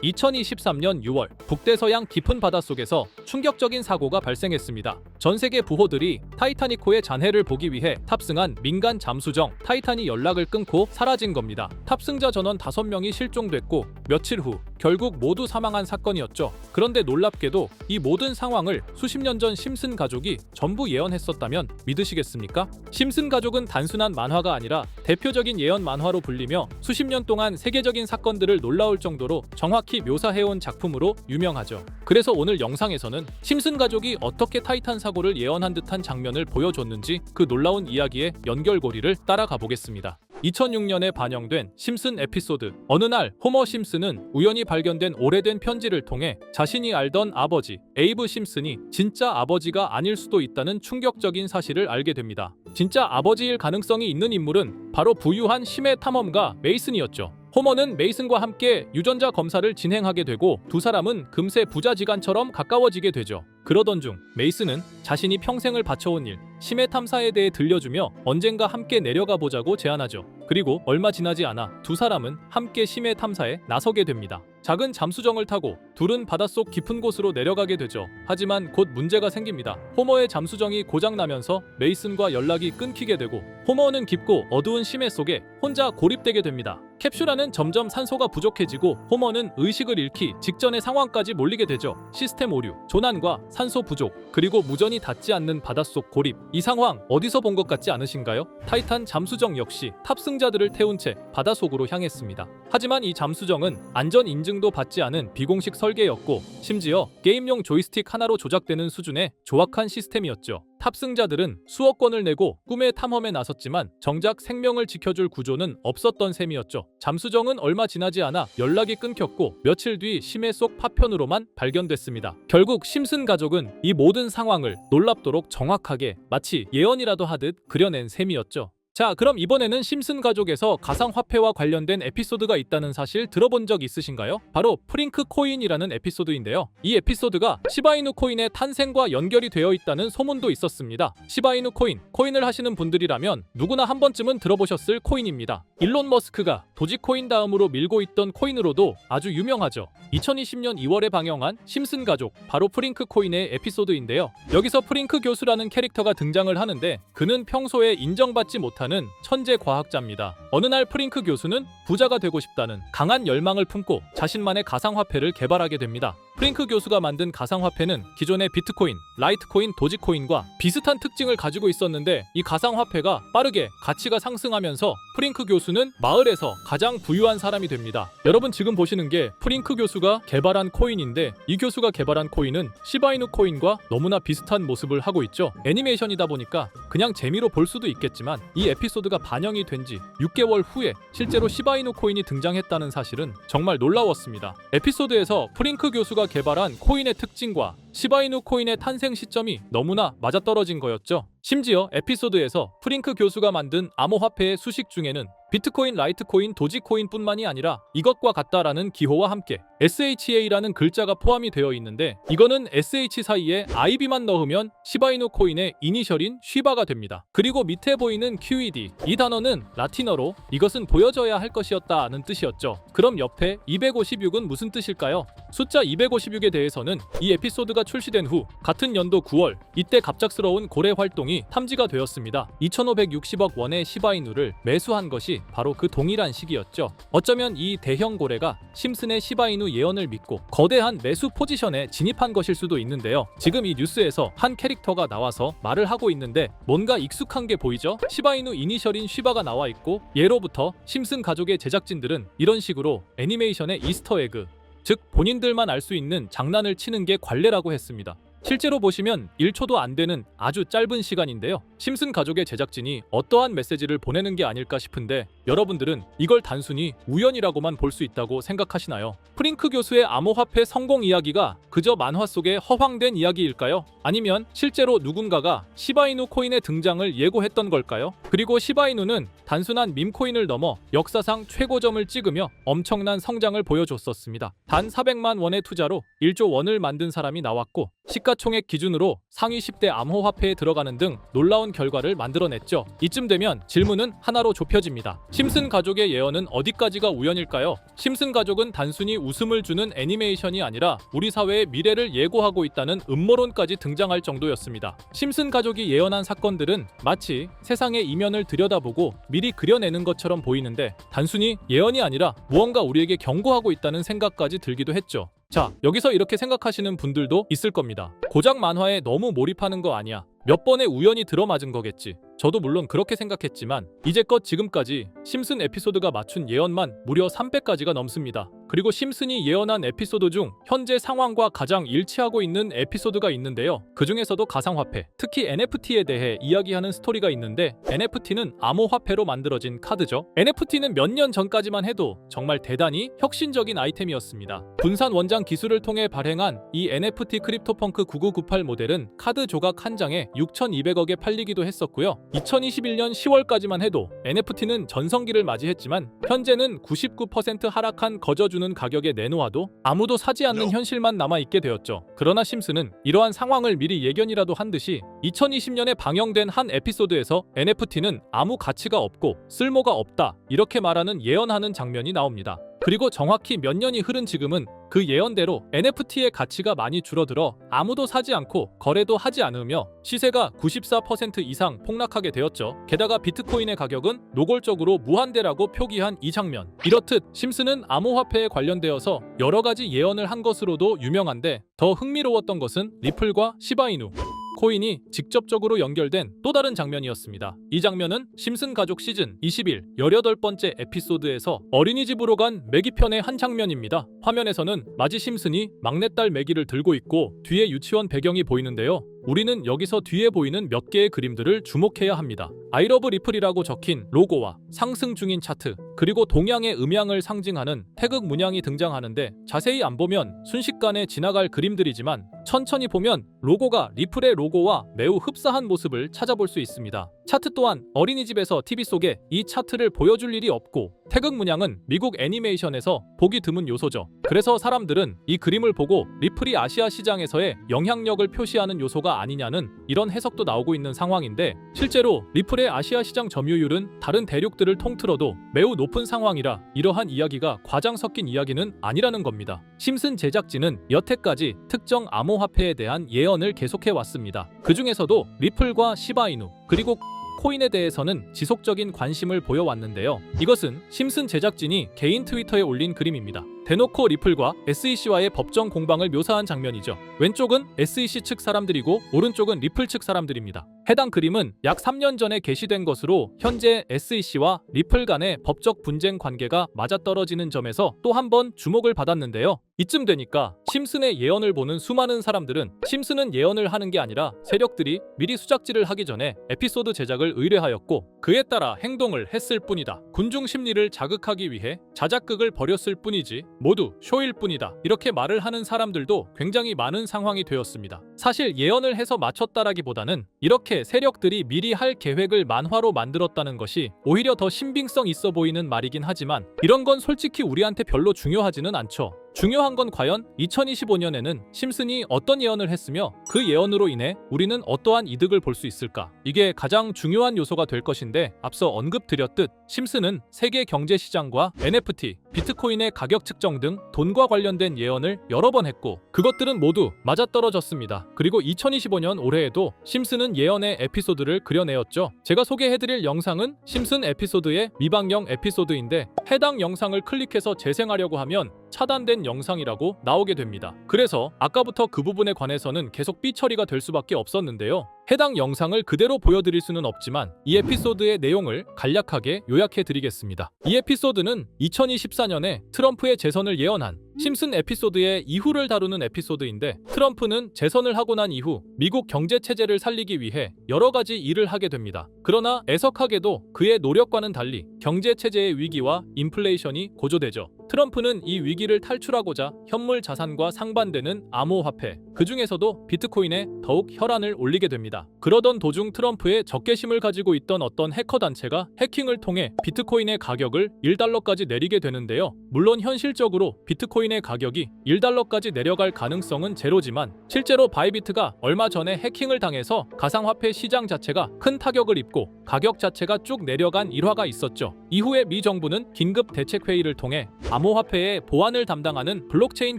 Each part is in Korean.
2023년 6월 북대서양 깊은 바닷속에서 충격적인 사고가 발생했습니다. 전 세계 부호들이 타이타닉호의 잔해를 보기 위해 탑승한 민간 잠수정 타이탄이 연락을 끊고 사라진 겁니다. 탑승자 전원 5명이 실종됐고 며칠 후 결국 모두 사망한 사건이었죠. 그런데 놀랍게도 이 모든 상황을 수십 년 전 심슨 가족이 전부 예언했었다면 믿으시겠습니까? 심슨 가족은 단순한 만화가 아니라 대표적인 예언 만화로 불리며 수십 년 동안 세계적인 사건들을 놀라울 정도로 정확히 묘사해온 작품으로 유명하죠. 그래서 오늘 영상에서는 심슨 가족이 어떻게 타이탄 사고를 예언한 듯한 장면을 보여줬는지 그 놀라운 이야기의 연결고리를 따라가 보겠습니다. 2006년에 반영된 심슨 에피소드. 어느 날 호머 심슨은 우연히 발견된 오래된 편지를 통해 자신이 알던 아버지 에이브 심슨이 진짜 아버지가 아닐 수도 있다는 충격적인 사실을 알게 됩니다. 진짜 아버지일 가능성이 있는 인물은 바로 부유한 심해 탐험가 메이슨이었죠. 호머는 메이슨과 함께 유전자 검사를 진행하게 되고 두 사람은 금세 부자지간처럼 가까워지게 되죠. 그러던 중 메이슨은 자신이 평생을 바쳐온 일, 심해 탐사에 대해 들려주며 언젠가 함께 내려가 보자고 제안하죠. 그리고 얼마 지나지 않아 두 사람은 함께 심해 탐사에 나서게 됩니다. 작은 잠수정을 타고 둘은 바닷속 깊은 곳으로 내려가게 되죠. 하지만 곧 문제가 생깁니다. 호머의 잠수정이 고장나면서 메이슨과 연락이 끊기게 되고 호머는 깊고 어두운 심해 속에 혼자 고립되게 됩니다. 캡슐 안은 점점 산소가 부족해지고 호머는 의식을 잃기 직전의 상황까지 몰리게 되죠. 시스템 오류, 조난과 산소 부족, 그리고 무전이 닿지 않는 바닷속 고립. 이 상황 어디서 본 것 같지 않으신가요? 타이탄 잠수정 역시 탑승자들을 태운 채 바닷속으로 향했습니다. 하지만 이 잠수정은 안전 인증도 받지 않은 비공식 설계였고 심지어 게임용 조이스틱 하나로 조작되는 수준의 조악한 시스템이었죠. 탑승자들은 수억 원을 내고 꿈의 탐험에 나섰지만 정작 생명을 지켜줄 구조는 없었던 셈이었죠. 잠수정은 얼마 지나지 않아 연락이 끊겼고 며칠 뒤 심해 속 파편으로만 발견됐습니다. 결국 심슨 가족은 이 모든 상황을 놀랍도록 정확하게 마치 예언이라도 하듯 그려낸 셈이었죠. 자, 그럼 이번에는 심슨 가족에서 가상화폐와 관련된 에피소드가 있다는 사실 들어본 적 있으신가요? 바로 프링크 코인이라는 에피소드인데요. 이 에피소드가 시바이누 코인의 탄생과 연결이 되어 있다는 소문도 있었습니다. 시바이누 코인을 하시는 분들이라면 누구나 한 번쯤은 들어보셨을 코인입니다. 일론 머스크가 도지코인 다음으로 밀고 있던 코인으로도 아주 유명하죠. 2020년 2월에 방영한 심슨 가족, 바로 프링크 코인의 에피소드인데요. 여기서 프링크 교수라는 캐릭터가 등장을 하는데 그는 평소에 인정받지 못한 천재 과학자입니다. 어느 날 프링크 교수는 부자가 되고 싶다는 강한 열망을 품고 자신만의 가상화폐를 개발하게 됩니다. 프링크 교수가 만든 가상화폐는 기존의 비트코인, 라이트코인, 도지코인과 비슷한 특징을 가지고 있었는데 이 가상화폐가 빠르게 가치가 상승하면서 프링크 교수는 마을에서 가장 부유한 사람이 됩니다. 여러분 지금 보시는 게 프링크 교수가 개발한 코인인데 이 교수가 개발한 코인은 시바이누 코인과 너무나 비슷한 모습을 하고 있죠. 애니메이션이다 보니까 그냥 재미로 볼 수도 있겠지만 이 에피소드가 반영이 된 지 6개월 후에 실제로 시바이누 코인이 등장했다는 사실은 정말 놀라웠습니다. 에피소드에서 프링크 교수가 개발한 코인의 특징과 시바이누 코인의 탄생 시점이 너무나 맞아떨어진 거였죠. 심지어 에피소드에서 프링크 교수가 만든 암호화폐의 수식 중에는 비트코인, 라이트코인, 도지코인뿐만이 아니라 이것과 같다라는 기호와 함께 SHA라는 글자가 포함이 되어 있는데 이거는 SH 사이에 IB만 넣으면 시바이누 코인의 이니셜인 쉬바가 됩니다. 그리고 밑에 보이는 QED, 이 단어는 라틴어로 이것은 보여져야 할 것이었다는 뜻이었죠. 그럼 옆에 256은 무슨 뜻일까요? 숫자 256에 대해서는 이 에피소드가 출시된 후 같은 연도 9월 이때 갑작스러운 고래 활동이 탐지가 되었습니다. 2560억 원의 시바이누를 매수한 것이 바로 그 동일한 시기였죠. 어쩌면 이 대형 고래가 심슨의 시바이누 예언을 믿고 거대한 매수 포지션에 진입한 것일 수도 있는데요. 지금 이 뉴스에서 한 캐릭터가 나와서 말을 하고 있는데 뭔가 익숙한 게 보이죠? 시바이누 이니셜인 쉬바가 나와 있고 예로부터 심슨 가족의 제작진들은 이런 식으로 애니메이션의 이스터에그, 즉 본인들만 알 수 있는 장난을 치는 게 관례라고 했습니다. 실제로 보시면 1초도 안 되는 아주 짧은 시간인데요. 심슨 가족의 제작진이 어떠한 메시지를 보내는 게 아닐까 싶은데 여러분들은 이걸 단순히 우연이라고만 볼 수 있다고 생각하시나요? 프링크 교수의 암호화폐 성공 이야기가 그저 만화 속의 허황된 이야기일까요? 아니면 실제로 누군가가 시바이누 코인의 등장을 예고했던 걸까요? 그리고 시바이누는 단순한 밈코인을 넘어 역사상 최고점을 찍으며 엄청난 성장을 보여줬었습니다. 단 400만 원의 투자로 1조 원을 만든 사람이 나왔고 시가총액 기준으로 상위 10대 암호화폐에 들어가는 등 놀라운 결과를 만들어냈죠. 이쯤 되면 질문은 하나로 좁혀집니다. 심슨 가족의 예언은 어디까지가 우연일까요? 심슨 가족은 단순히 웃음을 주는 애니메이션이 아니라 우리 사회의 미래를 예고하고 있다는 음모론까지 등장할 정도였습니다. 심슨 가족이 예언한 사건들은 마치 세상의 이면을 들여다보고 미리 그려내는 것처럼 보이는데 단순히 예언이 아니라 무언가 우리에게 경고하고 있다는 생각까지 들기도 했죠. 자, 여기서 이렇게 생각하시는 분들도 있을 겁니다. 고작 만화에 너무 몰입하는 거 아니야. 몇 번의 우연히 들어맞은 거겠지. 저도 물론 그렇게 생각했지만 이제껏 지금까지 심슨 에피소드가 맞춘 예언만 무려 300가지가 넘습니다. 그리고 심슨이 예언한 에피소드 중 현재 상황과 가장 일치하고 있는 에피소드가 있는데요. 그 중에서도 가상화폐, 특히 NFT에 대해 이야기하는 스토리가 있는데 NFT는 암호화폐로 만들어진 카드죠. NFT는 몇 년 전까지만 해도 정말 대단히 혁신적인 아이템이었습니다. 분산 원장 기술을 통해 발행한 이 NFT 크립토펑크 9998 모델은 카드 조각 한 장에 6,200억에 팔리기도 했었고요. 2021년 10월까지만 해도 NFT는 전성기를 맞이했지만 현재는 99% 하락한 거저주는 가격에 내놓아도 아무도 사지 않는 현실만 남아있게 되었죠. 그러나 심슨은 이러한 상황을 미리 예견이라도 한 듯이 2020년에 방영된 한 에피소드에서 NFT는 아무 가치가 없고 쓸모가 없다 이렇게 말하는 예언하는 장면이 나옵니다. 그리고 정확히 몇 년이 흐른 지금은 그 예언대로 NFT의 가치가 많이 줄어들어 아무도 사지 않고 거래도 하지 않으며 시세가 94% 이상 폭락하게 되었죠. 게다가 비트코인의 가격은 노골적으로 무한대라고 표기한 이 장면. 이렇듯 심슨은 암호화폐에 관련되어서 여러 가지 예언을 한 것으로도 유명한데 더 흥미로웠던 것은 리플과 시바이누 코인이 직접적으로 연결된 또 다른 장면이었습니다. 이 장면은 심슨 가족 시즌 21 18번째 에피소드에서 어린이집으로 간 매기 편의 한 장면입니다. 화면에서는 마지 심슨이 막내딸 매기를 들고 있고 뒤에 유치원 배경이 보이는데요. 우리는 여기서 뒤에 보이는 몇 개의 그림들을 주목해야 합니다. I love 리플이라고 적힌 로고와 상승 중인 차트, 그리고 동양의 음양을 상징하는 태극 문양이 등장하는데 자세히 안 보면 순식간에 지나갈 그림들이지만 천천히 보면 로고가 리플의 로고와 매우 흡사한 모습을 찾아볼 수 있습니다. 차트 또한 어린이집에서 TV 속에 이 차트를 보여줄 일이 없고 태극 문양은 미국 애니메이션에서 보기 드문 요소죠. 그래서 사람들은 이 그림을 보고 리플이 아시아 시장에서의 영향력을 표시하는 요소가 아니냐는 이런 해석도 나오고 있는 상황인데 실제로 리플의 아시아 시장 점유율은 다른 대륙들을 통틀어도 매우 높은 상황이라 이러한 이야기가 과장 섞인 이야기는 아니라는 겁니다. 심슨 제작진은 여태까지 특정 암호화폐에 대한 예언을 계속해 왔습니다. 그 중에서도 리플과 시바이누 그리고 코인에 대해서는 지속적인 관심을 보여왔는데요. 이것은 심슨 제작진이 개인 트위터에 올린 그림입니다. 대놓고 리플과 SEC와의 법정 공방을 묘사한 장면이죠. 왼쪽은 SEC 측 사람들이고 오른쪽은 리플 측 사람들입니다. 해당 그림은 약 3년 전에 게시된 것으로 현재 SEC와 리플 간의 법적 분쟁 관계가 맞아떨어지는 점에서 또 한 번 주목을 받았는데요. 이쯤 되니까 심슨의 예언을 보는 수많은 사람들은 심슨은 예언을 하는 게 아니라 세력들이 미리 수작질을 하기 전에 에피소드 제작을 의뢰하였고 그에 따라 행동을 했을 뿐이다. 군중 심리를 자극하기 위해 자작극을 벌였을 뿐이지 모두 쇼일 뿐이다. 이렇게 말을 하는 사람들도 굉장히 많은 상황이 되었습니다. 사실 예언을 해서 맞췄다라기보다는 이렇게 세력들이 미리 할 계획을 만화로 만들었다는 것이 오히려 더 신빙성 있어 보이는 말이긴 하지만 이런 건 솔직히 우리한테 별로 중요하지는 않죠. 중요한 건 과연 2025년에는 심슨이 어떤 예언을 했으며 그 예언으로 인해 우리는 어떠한 이득을 볼 수 있을까? 이게 가장 중요한 요소가 될 것인데 앞서 언급드렸듯 심슨은 세계 경제 시장과 NFT, 비트코인의 가격 측정 등 돈과 관련된 예언을 여러 번 했고 그것들은 모두 맞아떨어졌습니다. 그리고 2025년 올해에도 심슨은 예언의 에피소드를 그려내었죠. 제가 소개해드릴 영상은 심슨 에피소드의 미방영 에피소드인데 해당 영상을 클릭해서 재생하려고 하면 차단된 영상이라고 나오게 됩니다. 그래서 아까부터 그 부분에 관해서는 계속 삐처리가 될 수밖에 없었는데요. 해당 영상을 그대로 보여드릴 수는 없지만 이 에피소드의 내용을 간략하게 요약해드리겠습니다. 이 에피소드는 2024년에 트럼프의 재선을 예언한 심슨 에피소드의 이후를 다루는 에피소드인데 트럼프는 재선을 하고 난 이후 미국 경제 체제를 살리기 위해 여러 가지 일을 하게 됩니다. 그러나 애석하게도 그의 노력과는 달리 경제 체제의 위기와 인플레이션이 고조되죠. 트럼프는 이 위기를 탈출하고자 현물 자산과 상반되는 암호화폐, 그 중에서도 비트코인에 더욱 혈안을 올리게 됩니다. 있습니다. 그러던 도중 트럼프의 적개심을 가지고 있던 어떤 해커 단체가 해킹을 통해 비트코인의 가격을 1달러까지 내리게 되는데요. 물론 현실적으로 비트코인의 가격이 1달러까지 내려갈 가능성은 제로지만 실제로 바이비트가 얼마 전에 해킹을 당해서 가상화폐 시장 자체가 큰 타격을 입고 가격 자체가 쭉 내려간 일화가 있었죠. 이후에 미 정부는 긴급 대책회의를 통해 암호화폐의 보안을 담당하는 블록체인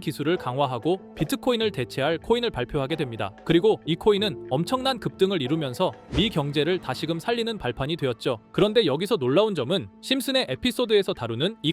기술을 강화하고 비트코인을 대체할 코인을 발표하게 됩니다. 그리고 이 코인은 엄청난 급등을 이루면서 미 경제를 다시금 살리는 발판이 되었죠. 그런데 여기서 놀라운 점은 심슨의 에피소드에서 다루는 이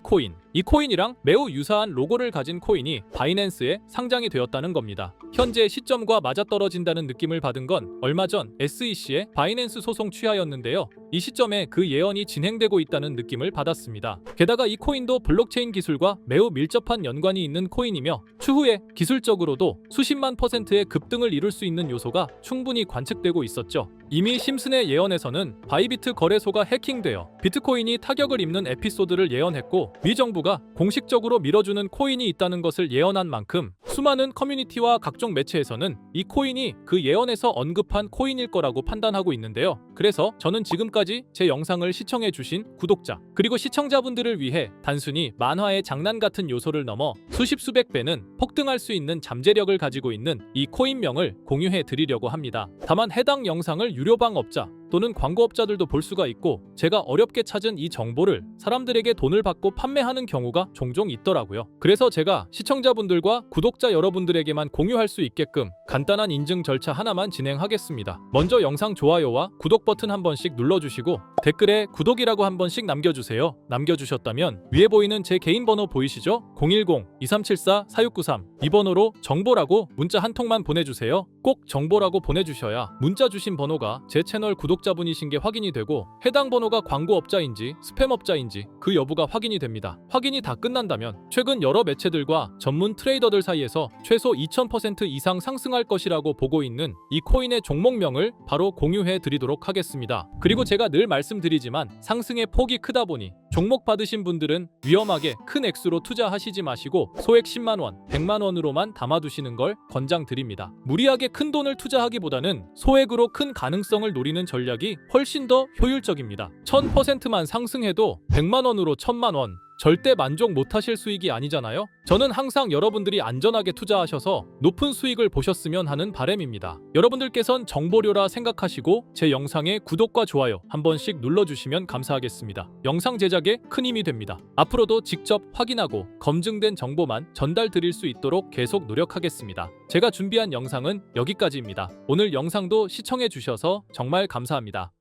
코인이랑 매우 유사한 로고를 가진 코인이 바이낸스에 상장이 되었다는 겁니다. 현재 시점과 맞아떨어진다는 느낌을 받은 건 얼마 전 SEC의 바이낸스 소송 취하였는데요. 이 시점에 그 예언이 진행되고 있다는 느낌을 받았습니다. 게다가 이 코인도 블록체인 기술과 매우 밀접한 연관이 있는 코인이며 추후에 기술적으로도 수십만 %의 급등을 이룰 수 있는 요소가 충분히 관측되고 있었죠. 이미 심슨의 예언에서는 바이비트 거래소가 해킹되어 비트코인이 타격을 입는 에피소드를 예언했고 미 정부가 공식적으로 밀어주는 코인이 있다는 것을 예언한 만큼 수많은 커뮤니티와 각종 매체에서는 이 코인이 그 예언에서 언급한 코인일 거라고 판단하고 있는데요. 그래서 저는 지금까지 제 영상을 시청해주신 구독자 그리고 시청자분들을 위해 단순히 만화의 장난 같은 요소를 넘어 수십 수백 배는 폭등할 수 있는 잠재력을 가지고 있는 이 코인명을 공유해 드리려고 합니다. 다만 해당 영상을 유료방업자 또는 광고업자들도 볼 수가 있고 제가 어렵게 찾은 이 정보를 사람들에게 돈을 받고 판매하는 경우가 종종 있더라고요. 그래서 제가 시청자분들과 구독자 여러분들에게만 공유할 수 있게끔 간단한 인증 절차 하나만 진행하겠습니다. 먼저 영상 좋아요와 구독 버튼 한 번씩 눌러주시고 댓글에 구독이라고 한 번씩 남겨주세요. 남겨주셨다면 위에 보이는 제 개인 번호 보이시죠? 010-2374-4693 이 번호로 정보라고 문자 한 통만 보내주세요. 꼭 정보라고 보내주셔야 문자 주신 번호가 제 채널 구독자분이신 게 확인이 되고 해당 번호가 광고업자인지 스팸업자인지 그 여부가 확인이 됩니다. 확인이 다 끝난다면 최근 여러 매체들과 전문 트레이더들 사이에서 최소 2000% 이상 상승할 것이라고 보고 있는 이 코인의 종목명을 바로 공유해 드리도록 하겠습니다. 그리고 제가 늘 말씀드리지만 상승의 폭이 크다 보니 종목 받으신 분들은 위험하게 큰 액수로 투자하시지 마시고 소액 10만원, 100만원으로만 담아두시는 걸 권장드립니다. 무리하게 큰 돈을 투자하기보다는 소액으로 큰 가능성을 노리는 전략이 훨씬 더 효율적입니다. 1000%만 상승해도 100만원으로 1000만원 절대 만족 못하실 수익이 아니잖아요. 저는 항상 여러분들이 안전하게 투자하셔서 높은 수익을 보셨으면 하는 바람입니다. 여러분들께선 정보료라 생각하시고 제 영상에 구독과 좋아요 한 번씩 눌러주시면 감사하겠습니다. 영상 제작에 큰 힘이 됩니다. 앞으로도 직접 확인하고 검증된 정보만 전달 드릴 수 있도록 계속 노력하겠습니다. 제가 준비한 영상은 여기까지입니다. 오늘 영상도 시청해 주셔서 정말 감사합니다.